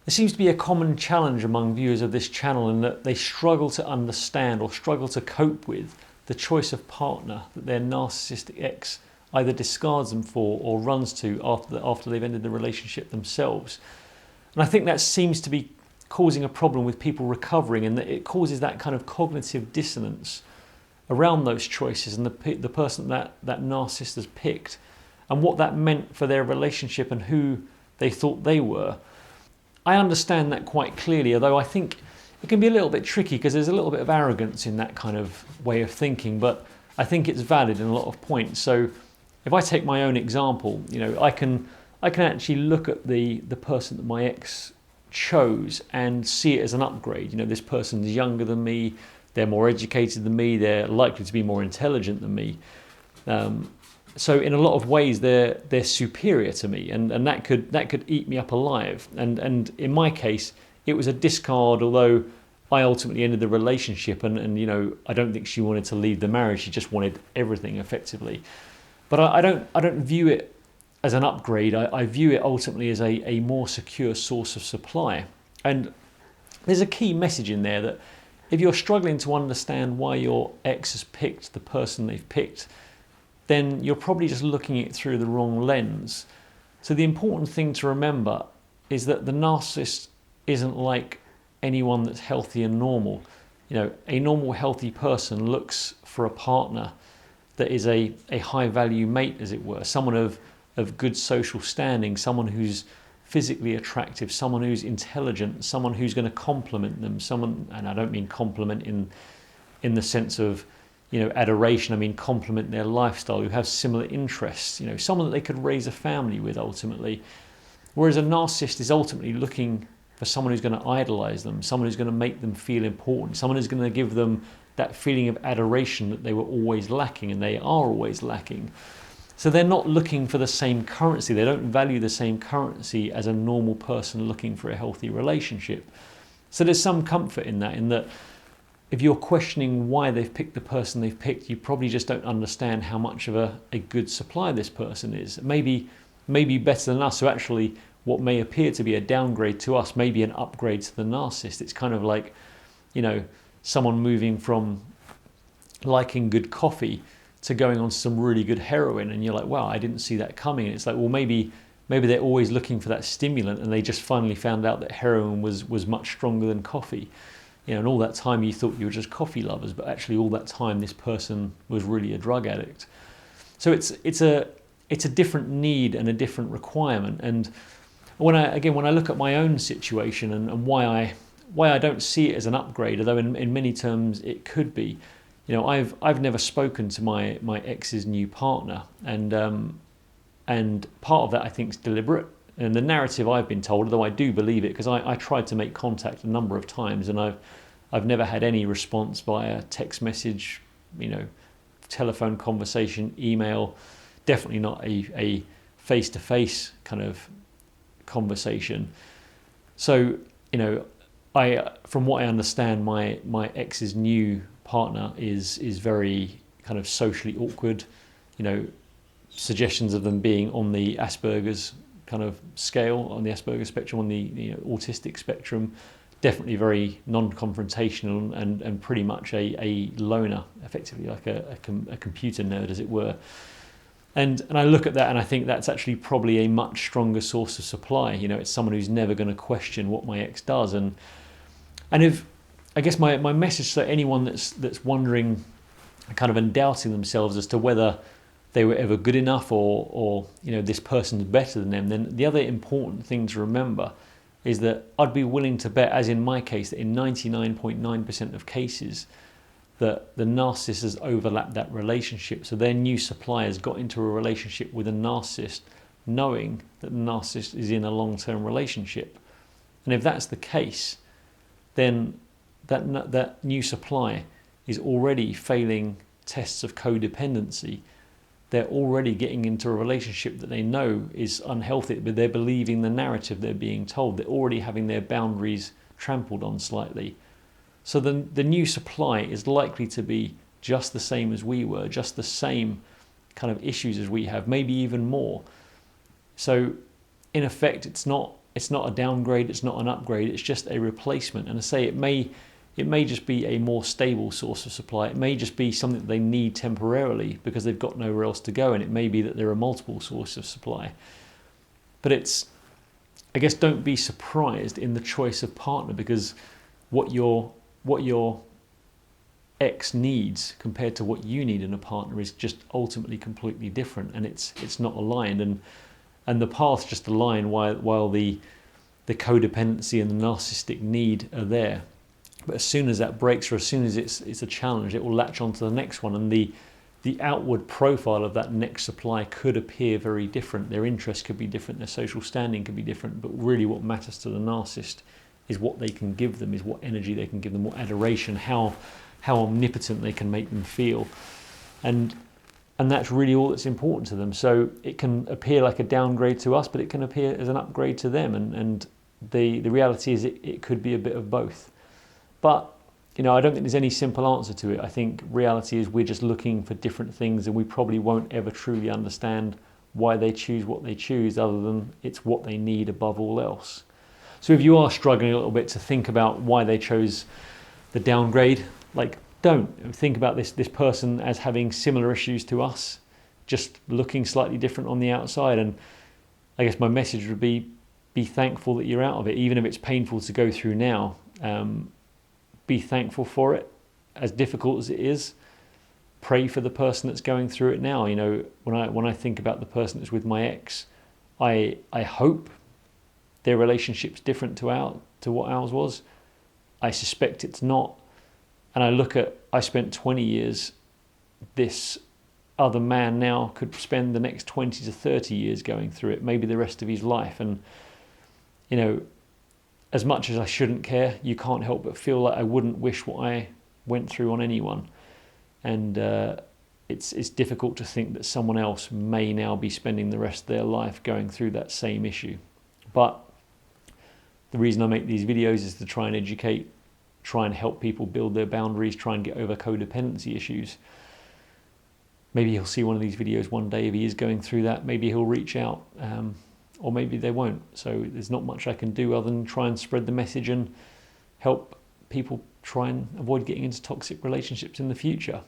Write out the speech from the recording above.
There seems to be a common challenge among viewers of this channel in that they struggle to understand or struggle to cope with the choice of partner that their narcissistic ex either discards them for or runs to after they've ended the relationship themselves. And I think that seems to be causing a problem with people recovering, and that it causes that kind of cognitive dissonance around those choices and the person that narcissist has picked and what that meant for their relationship and who they thought they were. I understand that quite clearly, although I think it can be a little bit tricky because there's a little bit of arrogance in that kind of way of thinking, but I think it's valid in a lot of points. So if I take my own example, I can actually look at the person that my ex chose and see it as an upgrade. This person's younger than me, they're more educated than me, they're likely to be more intelligent than me. So in a lot of ways they're superior to me, and that could eat me up alive. And in my case, it was a discard, although I ultimately ended the relationship, and I don't think she wanted to leave the marriage, she just wanted everything effectively. But I don't view it as an upgrade. I view it ultimately as a more secure source of supply. And there's a key message in there that if you're struggling to understand why your ex has picked the person they've picked, then you're probably just looking at it through the wrong lens. So the important thing to remember is that the narcissist isn't like anyone that's healthy and normal. A normal, healthy person looks for a partner that is a high value mate, as it were, someone of good social standing, someone who's physically attractive, someone who's intelligent, someone who's going to complement them, and I don't mean compliment in the sense of adoration, I mean complement their lifestyle, who have similar interests, someone that they could raise a family with ultimately. Whereas a narcissist is ultimately looking for someone who's going to idolize them, someone who's going to make them feel important, someone who's going to give them that feeling of adoration that they were always lacking, and they are always lacking. So they're not looking for the same currency. They don't value the same currency as a normal person looking for a healthy relationship. So there's some comfort in that if you're questioning why they've picked the person they've picked, you probably just don't understand how much of a good supply this person is. Maybe better than us. So actually what may appear to be a downgrade to us may be an upgrade to the narcissist. It's kind of like, someone moving from liking good coffee to going on some really good heroin, and you're like, wow, I didn't see that coming. And it's like, well, maybe they're always looking for that stimulant, and they just finally found out that heroin was much stronger than coffee. And all that time you thought you were just coffee lovers, but actually all that time this person was really a drug addict. So it's a different need and a different requirement. And when I look at my own situation and why I don't see it as an upgrade, although in many terms it could be. I've never spoken to my ex's new partner, and part of that I think is deliberate. And the narrative I've been told, although I do believe it, because I tried to make contact a number of times, and I've never had any response via text message, telephone conversation, email, definitely not a face-to-face kind of conversation. So from what I understand, my ex's new partner is very kind of socially awkward. Suggestions of them being on the Asperger's kind of scale, on the Asperger's spectrum, on the autistic spectrum, definitely very non-confrontational and pretty much a loner, effectively like a computer nerd, as it were. And I look at that and I think that's actually probably a much stronger source of supply. It's someone who's never going to question what my ex does. And if, I guess my message to anyone that's wondering kind of and doubting themselves as to whether they were ever good enough or this person's better than them, then the other important thing to remember is that I'd be willing to bet, as in my case, that in 99.9% of cases that the narcissist has overlapped that relationship. So their new suppliers got into a relationship with a narcissist knowing that the narcissist is in a long-term relationship. And if that's the case, then that new supply is already failing tests of codependency. They're already getting into a relationship that they know is unhealthy, but they're believing the narrative they're being told. They're already having their boundaries trampled on slightly. So the new supply is likely to be just the same as we were, just the same kind of issues as we have, maybe even more. So in effect, it's not it's not a downgrade, it's not an upgrade, it's just a replacement. And I say it may just be a more stable source of supply. It may just be something that they need temporarily because they've got nowhere else to go, and it may be that there are multiple sources of supply. But I guess don't be surprised in the choice of partner, because what your ex needs compared to what you need in a partner is just ultimately completely different, and it's not aligned, and the paths just align while the codependency and the narcissistic need are there. But as soon as that breaks, or as soon as it's a challenge, it will latch onto the next one, and the outward profile of that next supply could appear very different. Their interests could be different, their social standing could be different, but really what matters to the narcissist is what they can give them, is what energy they can give them, what adoration, how omnipotent they can make them feel. And that's really all that's important to them. So it can appear like a downgrade to us, but it can appear as an upgrade to them. And the reality is it could be a bit of both. But I don't think there's any simple answer to it. I think reality is we're just looking for different things, and we probably won't ever truly understand why they choose what they choose, other than it's what they need above all else. So if you are struggling a little bit to think about why they chose the downgrade, don't think about this person as having similar issues to us, just looking slightly different on the outside. And I guess my message would be thankful that you're out of it, even if it's painful to go through now. Be thankful for it, as difficult as it is. Pray for the person that's going through it now. When I think about the person that's with my ex, I hope their relationship's different to what ours was. I suspect it's not. And I spent 20 years, this other man now could spend the next 20 to 30 years going through it, maybe the rest of his life. And, as much as I shouldn't care, you can't help but feel like I wouldn't wish what I went through on anyone. And it's difficult to think that someone else may now be spending the rest of their life going through that same issue. But the reason I make these videos is to try and educate, try and help people build their boundaries, try and get over codependency issues. Maybe he'll see one of these videos one day if he is going through that. Maybe he'll reach out, or maybe they won't. So there's not much I can do other than try and spread the message and help people try and avoid getting into toxic relationships in the future.